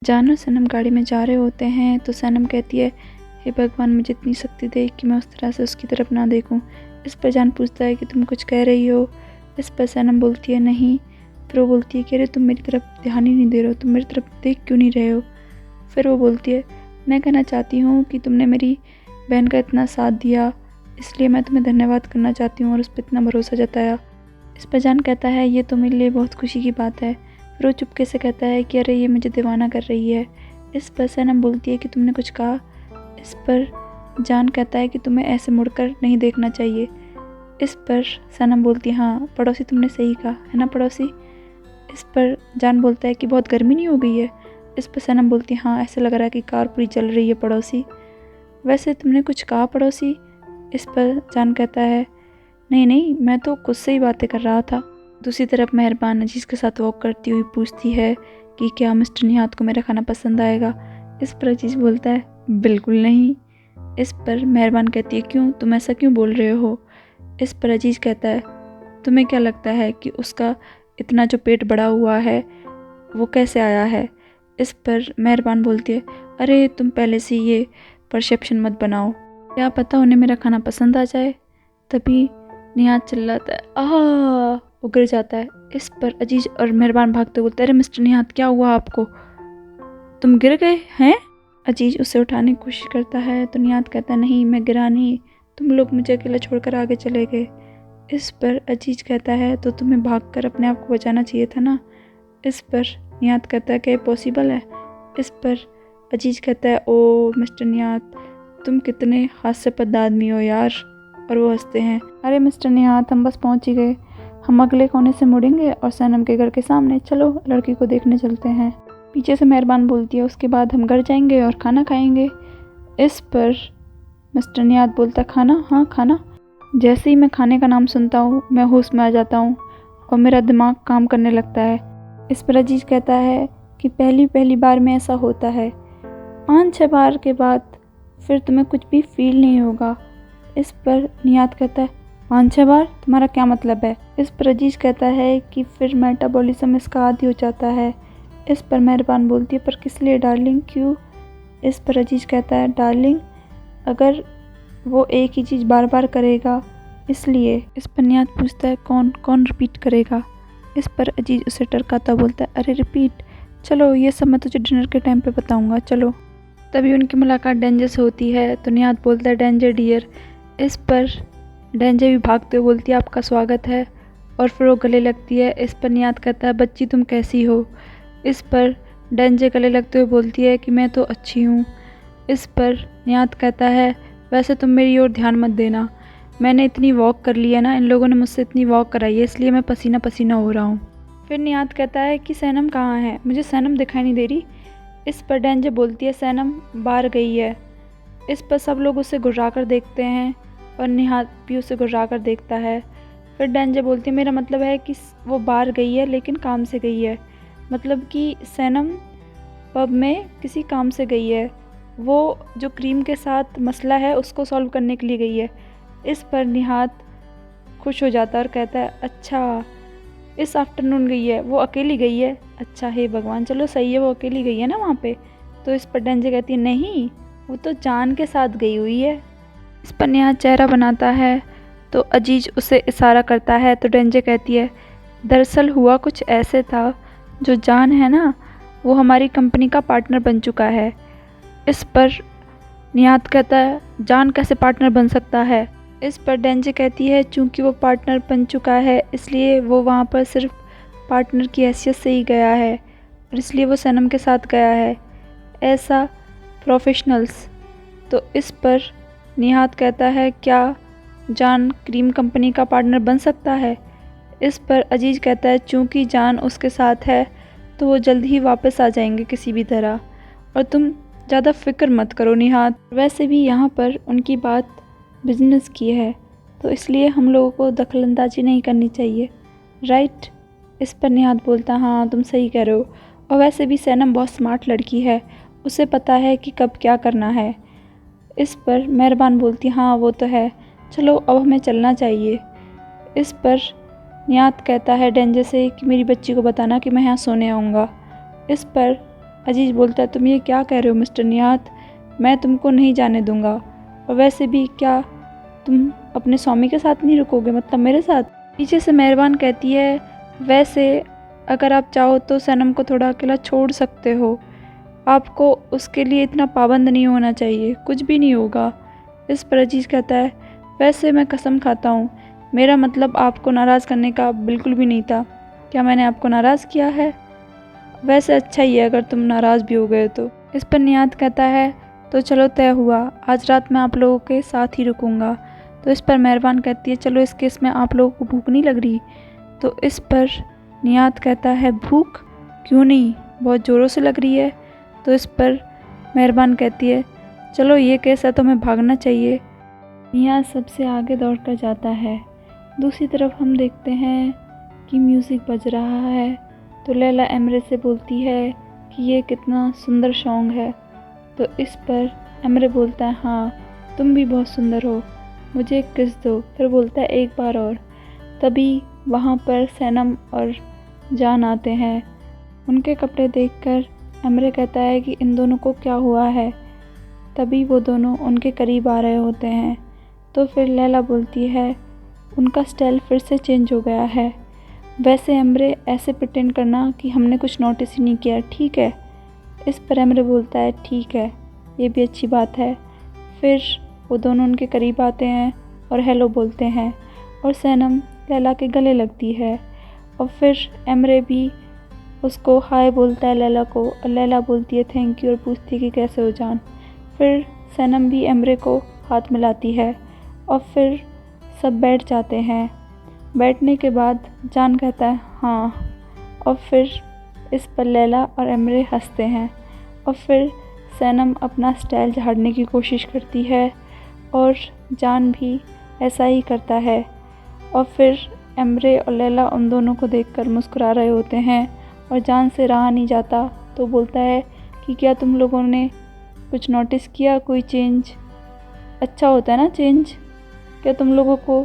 जान और सनम गाड़ी में जा रहे होते हैं तो सनम कहती है, हे भगवान मुझे इतनी शक्ति दे कि मैं उस तरह से उसकी तरफ ना देखूं। इस पर जान पूछता है कि तुम कुछ कह रही हो। इस पर सनम बोलती है नहीं। फिर वो बोलती है कि अरे तुम मेरी तरफ ध्यान ही नहीं दे रहे हो, तुम मेरी तरफ देख क्यों नहीं रहे हो। फिर वो बोलती है, मैं कहना चाहती हूँ कि तुमने मेरी बहन का इतना साथ दिया, इसलिए मैं तुम्हें धन्यवाद करना चाहती हूँ और उस पर इतना भरोसा जताया। इस पर जान कहता है, ये तो मेरे लिए बहुत खुशी की बात है। फिर वो चुपके से कहता है कि अरे ये मुझे दीवाना कर रही है। इस पर सनम बोलती है कि तुमने कुछ कहा। इस पर जान कहता है कि तुम्हें ऐसे मुड़कर नहीं देखना चाहिए। इस पर सनम बोलती है, हाँ पड़ोसी तुमने सही कहा है ना पड़ोसी। इस पर जान बोलता है कि बहुत गर्मी नहीं हो गई है। इस पर सनम बोलती है, हाँ ऐसे लग रहा है कि कार पूरी चल रही है पड़ोसी। वैसे तुमने कुछ कहा पड़ोसी। इस पर जान कहता है, नहीं नहीं मैं तो खुद से ही बातें कर रहा था। दूसरी तरफ मेहरबान अजीज़ के साथ वॉक करती हुई पूछती है कि क्या मिस्टर निहात को मेरा खाना पसंद आएगा। इस पर अजीज़ बोलता है, बिल्कुल नहीं। इस पर मेहरबान कहती है, क्यों, तुम ऐसा क्यों बोल रहे हो। इस पर अजीज़ कहता है, तुम्हें क्या लगता है कि उसका इतना जो पेट बड़ा हुआ है वो कैसे आया है। इस पर मेहरबान बोलती है, अरे तुम पहले से ये परसेप्शन मत बनाओ, क्या पता उन्हें मेरा खाना पसंद आ जाए। तभी निहात चिल्लाता है, आह, वो गिर जाता है। इस पर अजीज और मेहरबान भागते बोलते, अरे मिस्टर निहात क्या हुआ आपको, तुम गिर गए हैं। अजीज उसे उठाने की कोशिश करता है तो निहात कहता है, नहीं मैं गिरा नहीं, तुम लोग मुझे अकेला छोड़कर आगे चले गए। इस पर अजीज कहता है, तो तुम्हें भागकर अपने आप को बचाना चाहिए था ना। इस पर निहात कहता है, क्या पॉसिबल है। इस पर अजीज कहता है, ओ मिस्टर निहात तुम कितने हास्यास्पद आदमी हो यार। और वो हंसते हैं, अरे मिस्टर निहात हम बस पहुंच ही गए, हम अगले कोने से मुड़ेंगे और सनम के घर के सामने, चलो लड़की को देखने चलते हैं। पीछे से मेहरबान बोलती है, उसके बाद हम घर जाएंगे और खाना खाएंगे। इस पर मिस्टर निहात बोलता, खाना, हाँ खाना। जैसे ही मैं खाने का नाम सुनता हूँ मैं होश में आ जाता हूँ और मेरा दिमाग काम करने लगता है। इस पर अजीज कहता है कि पहली बार में ऐसा होता है, 5-6 बार के बाद फिर तुम्हें कुछ भी फील नहीं होगा। इस पर निहात कहता है, 5-6 बार तुम्हारा क्या मतलब है। इस पर अजीज कहता है कि फिर मेटाबॉलिज्म इसका आदी हो जाता है। इस पर मेहरबान बोलती है, पर किस लिए डार्लिंग, क्यों। इस पर अजीज कहता है, डार्लिंग अगर वो एक ही चीज़ बार बार करेगा इसलिए। इस पर निहात पूछता है, कौन कौन रिपीट करेगा। इस पर अजीज उसे टरकाता बोलता है, अरे रिपीट, चलो ये सब मैं तुझे डिनर के टाइम पे बताऊंगा, चलो। तभी उनकी मुलाकात डेंजर से होती है तो निहात बोलता है, डेंजर डियर। इस पर डेंजर भी भागते हुए बोलती है, आपका स्वागत है, और फिर वो गले लगती है। इस पर निहात कहता है, बच्ची तुम कैसी हो। इस पर डेंजर गले लगते हुए बोलती है कि मैं तो अच्छी हूँ। इस पर निहात कहता है, वैसे तुम मेरी ओर ध्यान मत देना, मैंने इतनी वॉक कर ली है ना, इन लोगों ने मुझसे इतनी वॉक कराई है इसलिए मैं पसीना पसीना हो रहा हूँ। फिर निहात कहता है कि सैनम कहाँ है, मुझे सैनम दिखाई नहीं दे रही। इस पर डेंजर बोलती है, सैनम बाहर गई है। इस पर सब लोग उसे घुर्रा कर देखते हैं और निहात भी उसे घुर्रा कर देखता है। फिर डेंजर बोलती है, मेरा मतलब है कि वो बाहर गई है लेकिन काम से गई है, मतलब कि सैनम पब में किसी काम से गई है, वो जो क्रीम के साथ मसला है उसको सॉल्व करने के लिए गई है। इस पर निहात खुश हो जाता है और कहता है, अच्छा इस आफ्टरनून गई है, वो अकेली गई है, अच्छा हे भगवान, चलो सही है वो अकेली गई है ना वहाँ पे। तो इस पर डेंजर कहती है, नहीं वो तो जान के साथ गई हुई है। इस पर निहात चेहरा बनाता है तो अजीज उसे इशारा करता है तो डेंजर कहती है, दरअसल हुआ कुछ ऐसे था, जो जान है ना वो हमारी कंपनी का पार्टनर बन चुका है। इस पर निहात कहता है, जान कैसे पार्टनर बन सकता है। इस पर डेंजर कहती है, चूँकि वो पार्टनर बन चुका है इसलिए वो वहाँ पर सिर्फ पार्टनर की हैसियत से ही गया है और इसलिए वो सनम के साथ गया है, ऐसा प्रोफेशनल्स। तो इस पर निहात कहता है, क्या जान क्रीम कंपनी का पार्टनर बन सकता है। इस पर अजीज कहता है, चूँकि जान उसके साथ है तो वो जल्द ही वापस आ जाएंगे किसी भी तरह, और तुम ज़्यादा फिक्र मत करो निहात, वैसे भी यहाँ पर उनकी बात बिजनेस की है तो इसलिए हम लोगों को दखलंदाजी नहीं करनी चाहिए, राइट। इस पर निहात बोलता, हाँ तुम सही कह रहे हो, और वैसे भी सैनम बहुत स्मार्ट लड़की है, उसे पता है कि कब क्या करना है। इस पर मेहरबान बोलती, हाँ वो तो है, चलो अब हमें चलना चाहिए। इस पर निहात कहता है डेंजर से कि मेरी बच्ची को बताना कि मैं यहाँ सोने आऊँगा। इस पर अजीज बोलता है, तुम ये क्या कह रहे हो मिस्टर निहात, मैं तुमको नहीं जाने दूंगा। और वैसे भी क्या तुम अपने स्वामी के साथ नहीं रुकोगे, मतलब मेरे साथ? पीछे से मेहरबान कहती है, वैसे अगर आप चाहो तो सनम को थोड़ा अकेला छोड़ सकते हो, आपको उसके लिए इतना पाबंद नहीं होना चाहिए, कुछ भी नहीं होगा। इस पर अजीज कहता है, वैसे मैं कसम खाता हूँ, मेरा मतलब आपको नाराज़ करने का बिल्कुल भी नहीं था। क्या मैंने आपको नाराज़ किया है? वैसे अच्छा ही है अगर तुम नाराज़ भी हो गए तो। इस पर निहात कहता है, तो चलो तय हुआ, आज रात मैं आप लोगों के साथ ही रुकूंगा। तो इस पर मेहरबान कहती है, चलो इस केस में आप लोगों को भूख नहीं लग रही? तो इस पर निहात कहता है, भूख क्यों नहीं, बहुत ज़ोरों से लग रही है। तो इस पर मेहरबान कहती है, चलो ये केस है तो हमें भागना चाहिए। निहात सबसे आगे दौड़ कर जाता है। दूसरी तरफ हम देखते हैं कि म्यूज़िक बज रहा है। तो लैला एमरे से बोलती है कि ये कितना सुंदर सॉन्ग है। तो इस पर एमरे बोलता है, हाँ तुम भी बहुत सुंदर हो, मुझे एक किस दो। फिर बोलता है, एक बार और। तभी वहाँ पर सैनम और जान आते हैं। उनके कपड़े देखकर एमरे कहता है कि इन दोनों को क्या हुआ है। तभी वो दोनों उनके करीब आ रहे होते हैं। तो फिर लैला बोलती है, उनका स्टाइल फिर से चेंज हो गया है। वैसे एमरे ऐसे प्रिटेंड करना कि हमने कुछ नोटिस ही नहीं किया, ठीक है? इस पर एमरे बोलता है, ठीक है, ये भी अच्छी बात है। फिर वो दोनों उनके करीब आते हैं और हेलो बोलते हैं और सैनम लैला के गले लगती है। और फिर एमरे भी उसको हाय बोलता है लैला को, और लैला बोलती है थैंक यू और पूछती है कि कैसे हो जान। फिर सैनम भी एमरे को हाथ मिलाती है और फिर सब बैठ जाते हैं। बैठने के बाद जान कहता है, हाँ। और फिर इस पर लैला और एमरे हंसते हैं और फिर सैनम अपना स्टाइल झाड़ने की कोशिश करती है और जान भी ऐसा ही करता है। और फिर एमरे और लैला उन दोनों को देखकर मुस्कुरा रहे होते हैं और जान से रहा नहीं जाता। तो बोलता है कि क्या तुम लोगों ने कुछ नोटिस किया, कोई चेंज? अच्छा होता है ना चेंज, क्या तुम लोगों को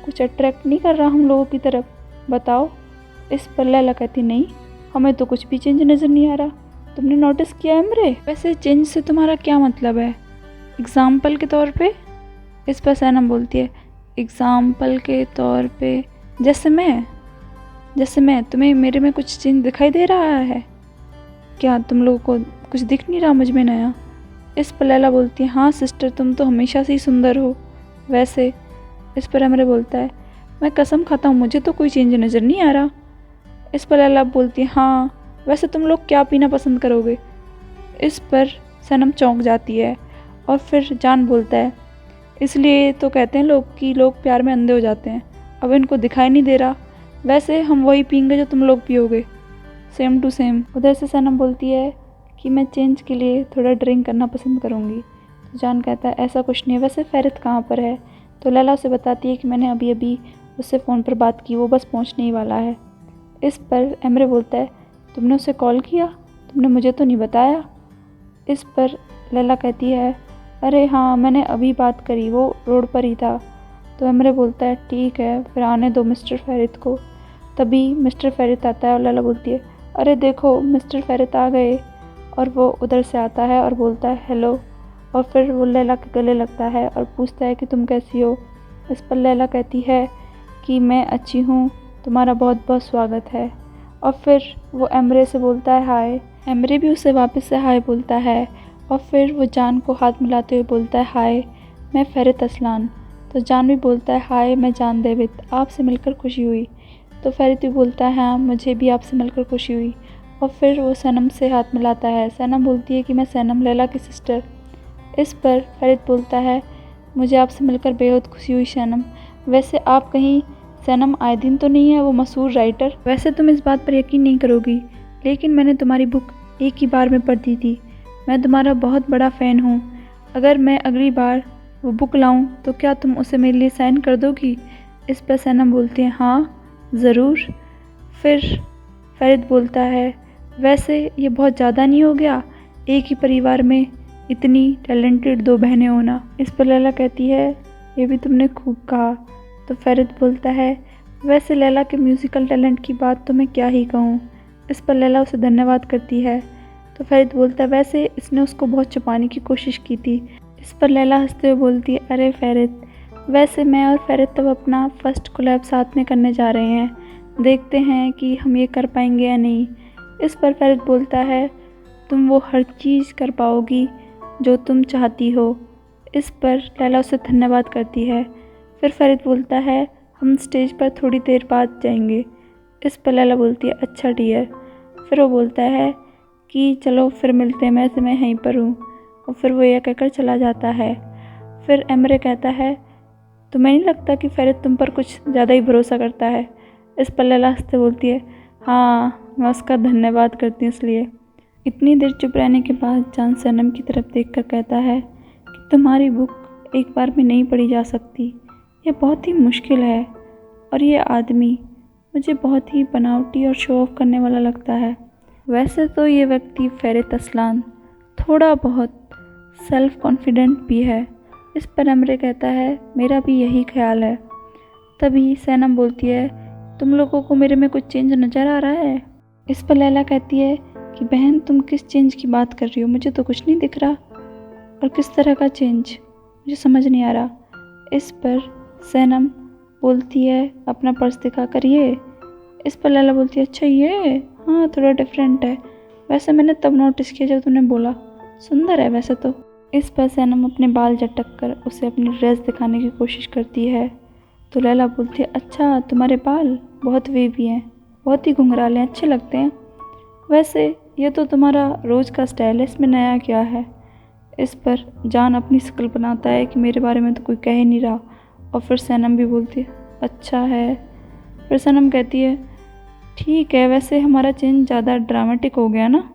कुछ अट्रैक्ट नहीं कर रहा हम लोगों की तरफ, बताओ? इस पर लैला कहती, नहीं हमें तो कुछ भी चेंज नज़र नहीं आ रहा, तुमने नोटिस किया है एमरे? वैसे चेंज से तुम्हारा क्या मतलब है, एग्ज़ाम्पल के तौर पे? इस पर सैनम बोलती है, एग्ज़ाम्पल के तौर पे जैसे मैं तुम्हें मेरे में कुछ चेंज दिखाई दे रहा है क्या? तुम लोगों को कुछ दिख नहीं रहा मुझ में नया? इस पर लैला बोलती है, हाँ सिस्टर तुम तो हमेशा से ही सुंदर हो वैसे। इस पर एमरे बोलता है, मैं कसम खाता हूँ मुझे तो कोई चेंज नज़र नहीं आ रहा। इस पर लैला बोलती है, हाँ वैसे तुम लोग क्या पीना पसंद करोगे? इस पर सनम चौंक जाती है और फिर जान बोलता है, इसलिए तो कहते हैं लोग कि लोग प्यार में अंधे हो जाते हैं, अब इनको दिखाई नहीं दे रहा, वैसे हम वही पियेंगे जो तुम लोग पियोगे, सेम टू सेम। उधर से सनम बोलती है कि मैं चेंज के लिए थोड़ा ड्रिंक करना पसंद करूँगी। तो जान कहता है, ऐसा कुछ नहीं है, वैसे फेरित कहाँ पर है? तो लैला उसे बताती है कि मैंने अभी अभी उससे फ़ोन पर बात की, वो बस पहुँचने ही वाला है। इस पर एमरे बोलता है, तुमने उसे कॉल किया? तुमने मुझे तो नहीं बताया। इस पर लैला कहती है, अरे हाँ मैंने अभी बात करी, वो रोड पर ही था। तो एमरे बोलता है, ठीक है फिर आने दो मिस्टर फेरित को। तभी मिस्टर फेरित आता है और लैला बोलती है, अरे देखो मिस्टर फेरित आ गए। और वो उधर से आता है और बोलता है हेलो, और फिर वो लैला के गले लगता है और पूछता है कि तुम कैसी हो? इस पर लैला कहती है कि मैं अच्छी हूँ, तुम्हारा बहुत बहुत स्वागत है। और फिर वो एमरे से बोलता है हाय। एमरे भी उसे वापस से हाय बोलता है और फिर वो जान को हाथ मिलाते हुए बोलता है, हाय मैं फेरित असलान। तो जान भी बोलता है, हाय मैं जान देवित, आपसे मिलकर खुशी हुई। तो फेरित भी बोलता है, हाँ मुझे भी आपसे मिलकर खुशी हुई। और फिर वो सनम से हाथ मिलाता है। सनम बोलती है कि मैं सनम, लैला की सिस्टर। इस पर फेरित बोलता है, मुझे आपसे मिलकर बेहद खुशी हुई सनम। वैसे आप कहीं सनम आए दिन तो नहीं है, वो मशहूर राइटर? वैसे तुम इस बात पर यकीन नहीं करोगी, लेकिन मैंने तुम्हारी बुक एक ही बार में पढ़ दी थी। मैं तुम्हारा बहुत बड़ा फ़ैन हूँ। अगर मैं अगली बार वो बुक लाऊं तो क्या तुम उसे मेरे लिए साइन कर दोगी? इस पर सनम बोलती है, हाँ ज़रूर। फिर फेरित बोलता है, वैसे ये बहुत ज़्यादा नहीं हो गया, एक ही परिवार में इतनी टैलेंटेड दो बहनें होना? इस पर लैला कहती है, ये भी तुमने खूब कहा। तो फेरित बोलता है, वैसे लैला के म्यूज़िकल टैलेंट की बात तो मैं क्या ही कहूँ। इस पर लैला उसे धन्यवाद करती है। तो फरीद बोलता है वैसे इसने उसको बहुत छुपाने की कोशिश की थी। इस पर लैला हंसते हुए बोलती है अरे फरीद, वैसे मैं और फरीद तब अपना फर्स्ट कोलैब साथ में करने जा रहे हैं, देखते हैं कि हम ये कर पाएंगे या नहीं। इस पर फरीद बोलता है तुम वो हर चीज़ कर पाओगी जो तुम चाहती हो। इस पर लैला उसे धन्यवाद करती है। फिर फरीद बोलता है हम स्टेज पर थोड़ी देर बाद जाएंगे। इस पर लैला बोलती है अच्छा डियर। फिर वो बोलता है कि चलो फिर मिलते हैं, मैं यहीं पर हूँ। और फिर वो यह कहकर चला जाता है। फिर एमरे कहता है तुम्हें नहीं लगता कि फरीद तुम पर कुछ ज़्यादा ही भरोसा करता है। इस पर लैला हंसते बोलती है हाँ, मैं उसका धन्यवाद करती हूँ इसलिए। इतनी देर चुप रहने के बाद जान सनम की तरफ देखकर कहता है कि तुम्हारी बुक एक बार में नहीं पढ़ी जा सकती, यह बहुत ही मुश्किल है और ये आदमी मुझे बहुत ही बनावटी और शो ऑफ करने वाला लगता है। वैसे तो ये व्यक्ति फरीद असलान थोड़ा बहुत सेल्फ कॉन्फिडेंट भी है। इस पर एमरे कहता है मेरा भी यही ख्याल है। तभी सैनम बोलती है तुम लोगों को मेरे में कुछ चेंज नज़र आ रहा है। इस पर लैला कहती है कि बहन तुम किस चेंज की बात कर रही हो, मुझे तो कुछ नहीं दिख रहा। और किस तरह का चेंज, मुझे समझ नहीं आ रहा। इस पर सैनम बोलती है अपना पर्स दिखा कर ये। इस पर लैला बोलती है अच्छा ये, हाँ थोड़ा डिफरेंट है, वैसे मैंने तब नोटिस किया जब तुमने बोला, सुंदर है वैसे तो। इस पर सैनम अपने बाल झटक कर उसे अपनी ड्रेस दिखाने की कोशिश करती है। तो लैला बोलती है अच्छा तुम्हारे बाल बहुत वेवी हैं, बहुत ही घुंघराले हैं, अच्छे लगते हैं। वैसे ये तो तुम्हारा रोज़ का स्टाइल है, इसमें नया क्या है। इस पर जान अपनी शक्ल बनाता है कि मेरे बारे में तो कोई कह ही नहीं रहा। और फिर सैनम भी बोलती है अच्छा है। फिर सैनम कहती है ठीक है, वैसे हमारा चेंज ज़्यादा ड्रामेटिक हो गया ना।